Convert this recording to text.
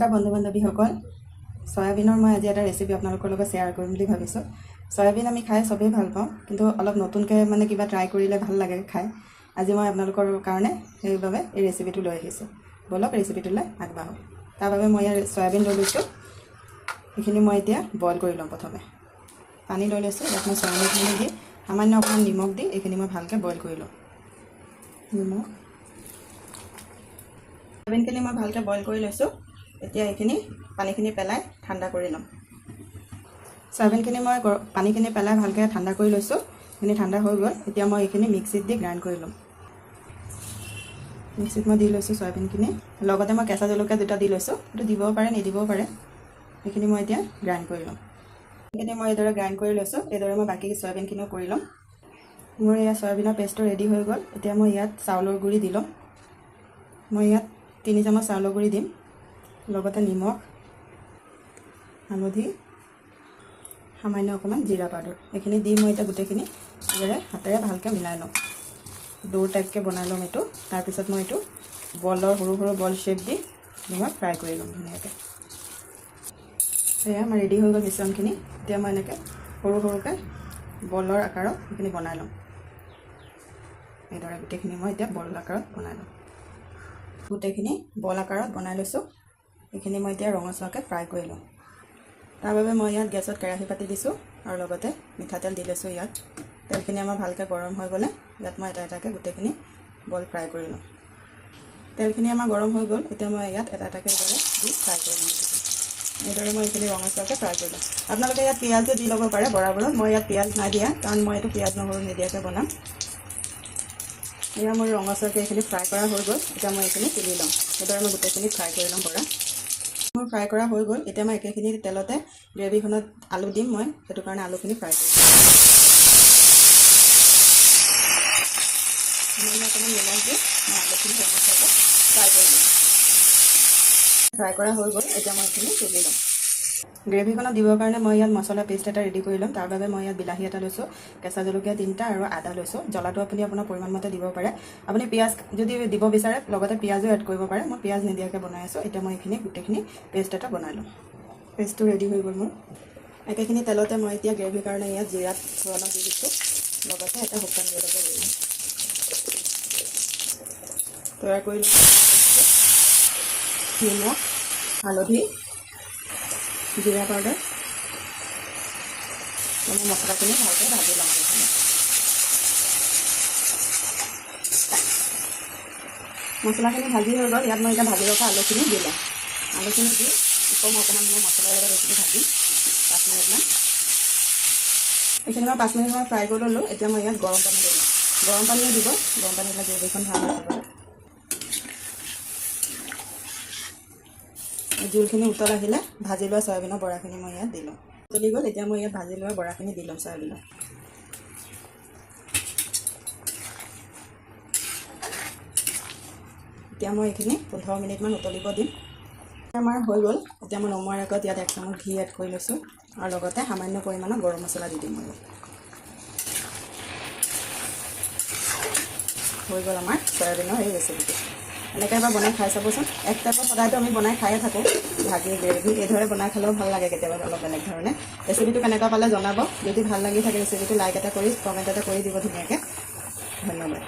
নমস্কাৰ বন্ধু বান্ধৱীসকল সয়াবিনৰ মই আজি এটা ৰেচিপি আপোনালোকৰ লগত শ্বেয়াৰ কৰিম বুলি ভাবিছোঁ। সয়াবিন আমি খাই সবেই ভাল পাওঁ, কিন্তু অলপ নতুনকৈ মানে কিবা ট্ৰাই কৰিলে ভাল লাগে খাই। আজি মই আপোনালোকৰ কাৰণে সেইবাবে এই ৰেচিপিটো লৈ আহিছোঁ। বলক ৰেচিপিটোলৈ আগবাঢ়ো। তাৰ বাবে মই ইয়াৰ সয়াবিন লৈ লৈছোঁ। এইখিনি মই এতিয়া বইল কৰি ল'ম। প্ৰথমে পানী লৈ লৈছোঁ, ইয়াত মই সয়াবিনখিনি দি সামান্য অকণমান নিমখ দি এইখিনি মই ভালকৈ বইল কৰি ল'ম। নিমখ সয়াবিনখিনি মই ভালকৈ বইল কৰি লৈছোঁ। এতিয়া এইখিনি পানীখিনি পেলাই ঠাণ্ডা কৰি ল'ম। সয়াবিনখিনি মই পানীখিনি পেলাই ভালকৈ ঠাণ্ডা কৰি লৈছোঁ। এইখিনি ঠাণ্ডা হৈ গ'ল। এতিয়া মই এইখিনি মিক্সিত দি গ্ৰাইণ্ড কৰি ল'ম। মিক্সিত মই দি লৈছোঁ সয়াবিনখিনি, লগতে মই কেঁচা জলকীয়া দুটা দি লৈছোঁ। এইটো দিবও পাৰে নিদিবও পাৰে। এইখিনি মই এতিয়া গ্ৰাইণ্ড কৰি ল'ম। এইখিনি মই এইদৰে গ্ৰাইণ্ড কৰি লৈছোঁ। এইদৰে মই বাকী সয়াবিনখিনিও কৰি ল'ম। মোৰ ইয়াত সয়াবিনৰ পেষ্টটো ৰেডি হৈ গ'ল। এতিয়া মই ইয়াত চাউলৰ গুড়ি দি ল'ম। মই ইয়াত 3 চামুচ চাউলৰ গুড়ি দিম, লগতে নিমখ, হালধি, সামান্য অকণমান জিৰা পাউডাৰ। এইখিনি দি মই এতিয়া গোটেইখিনি হাতেৰে ভালকৈ মিলাই ল'ম। দৌৰ টাইপকৈ বনাই ল'ম এইটো। তাৰপিছত মই এইটো বলৰ সৰু সৰু বল শ্বেপ দি মই ফ্ৰাই কৰি ল'ম ধুনীয়াকৈ। সেয়া আমাৰ ৰেডি হৈ গ'ল মিশ্ৰণখিনি। এতিয়া মই এনেকৈ সৰু সৰুকৈ বলৰ আকাৰত এইখিনি বনাই ল'ম। এইদৰে গোটেইখিনি মই এতিয়া বল আকাৰত বনাই ল'ম। গোটেইখিনি বল আকাৰত বনাই লৈছোঁ। এইখিনি মই এতিয়া ৰঙচুৱাকৈ ফ্ৰাই কৰি ল'ম। তাৰ বাবে মই ইয়াত গেছত কেৰাহী পাতি দিছোঁ আৰু লগতে মিঠাতেল দি লৈছোঁ। ইয়াত তেলখিনি আমাৰ ভালকৈ গৰম হৈ গ'লে ইয়াত মই এটা এটাকৈ গোটেইখিনি বল ফ্ৰাই কৰি ল'ম। তেলখিনি আমাৰ গৰম হৈ গ'ল। এতিয়া মই ইয়াত এটা এটাকৈ এইদৰে দি ফ্ৰাই কৰি ল'ম। এইদৰে মই এইখিনি ৰঙচুৱাকৈ ফ্ৰাই কৰি ল'ম। আপোনালোকে ইয়াত পিঁয়াজো দি ল'ব পাৰে বৰাবৰত। মই ইয়াত পিঁয়াজ নাই দিয়া, কাৰণ মই এইটো পিঁয়াজ নহৰু নিদিয়াকৈ বনাম। এয়া মোৰ ৰঙচুৱাকৈ এইখিনি ফ্ৰাই কৰা হৈ গ'ল। এতিয়া মই এইখিনি তুলি ল'ম। এইদৰে মই গোটেইখিনি ফ্ৰাই কৰি ল'ম বৰা। মোৰ ফ্ৰাই কৰা হৈ গ'ল। এতিয়া মই একেখিনি তেলতে গ্ৰেভিখনত আলু দিম। মই সেইটো কাৰণে আলুখিনি ফ্ৰাই কৰিম। অকণমান নিমখ দি মই আলুখিনি ৰঙচুৱাকৈ ফ্ৰাই কৰি ল'ম। ফ্ৰাই কৰা হৈ গ'ল। এতিয়া মই এইখিনি তুলি ল'ম। গ্ৰেভিখনত দিবৰ কাৰণে মই ইয়াত মছলা পেষ্ট এটা ৰেডি কৰি ল'ম। তাৰ বাবে মই ইয়াত বিলাহী এটা লৈছোঁ, কেঁচা জলকীয়া 3টা আৰু আদা লৈছোঁ। জ্বলাটো আপুনি আপোনাৰ পৰিমাণ মতে দিব পাৰে। আপুনি পিঁয়াজ যদি দিব বিচাৰে লগতে পিঁয়াজো এড কৰিব পাৰে। মই পিঁয়াজ নিদিয়াকৈ বনাই আছোঁ। এতিয়া মই এইখিনি গোটেইখিনি পেষ্ট এটা বনাই ল'ম। পেষ্টটো ৰেডি হৈ গ'ল মোৰ। একেখিনি তেলতে মই এতিয়া গ্ৰেভিৰ কাৰণে ইয়াত জিৰা ফোড়ন দি দিছোঁ, লগতে এটা শুকান জলকীয়া দি দিম। তৈয়াৰ কৰি নিমখ, হালধি, জিৰা পাউডাৰ, মই মছলাখিনি ভালকৈ ভাজি ল'ম। মছলাখিনি ভাজি হৈ গ'ল। ইয়াত মই এতিয়া ভাজি ৰখা আলুখিনি দি ল'ম। আলুখিনি দি আকৌ মই অকণমান মছলাৰ লগত এইখিনি ভাজিম 5 মিনিটমান। এইখিনি মই 5 মিনিটমান ফ্ৰাই কৰি ল'লোঁ। এতিয়া মই ইয়াত গৰম পানী দি ল'ম। গৰম পানীও দিব। গৰম পানী দিলে গ্ৰেভিখন ভাল হৈ যাব। জোলখিনি উতল আহিলে ভাজি লোৱা চয়াবিনৰ বৰাখিনি মই ইয়াত দি ল'ম। উতলি গ'ল। এতিয়া মই ইয়াত ভাজি লোৱা বৰাখিনি দি ল'ম চয়াবিনৰ। এতিয়া মই এইখিনি 15 মিনিটমান উতলিব দিম। আমাৰ হৈ গ'ল। এতিয়া মই নমোৱাৰ আগত ইয়াত 1 চামুচ ঘি এড কৰি লৈছোঁ আৰু লগতে সামান্য পৰিমাণৰ গৰম মছলা দি দিম। হৈ গ'ল আমাৰ চয়াবিনৰ এই ৰেচিপিটো। এনেকৈ এবাৰ বনাই খাই চাবচোন। এক টাইপত সদায়তো আমি বনাই খায়ে থাকোঁ, ভাজি গ্ৰেভি। এইদৰে বনাই খালেও ভাল লাগে কেতিয়াবা অলপ বেলেগ ধৰণে। ৰেচিপিটো কেনেকুৱা পালে জনাব। যদি ভাল লাগি থাকে ৰেচিপিটো লাইক এটা কৰি কমেণ্ট এটা কৰি দিব ধুনীয়াকৈ। ধন্যবাদ।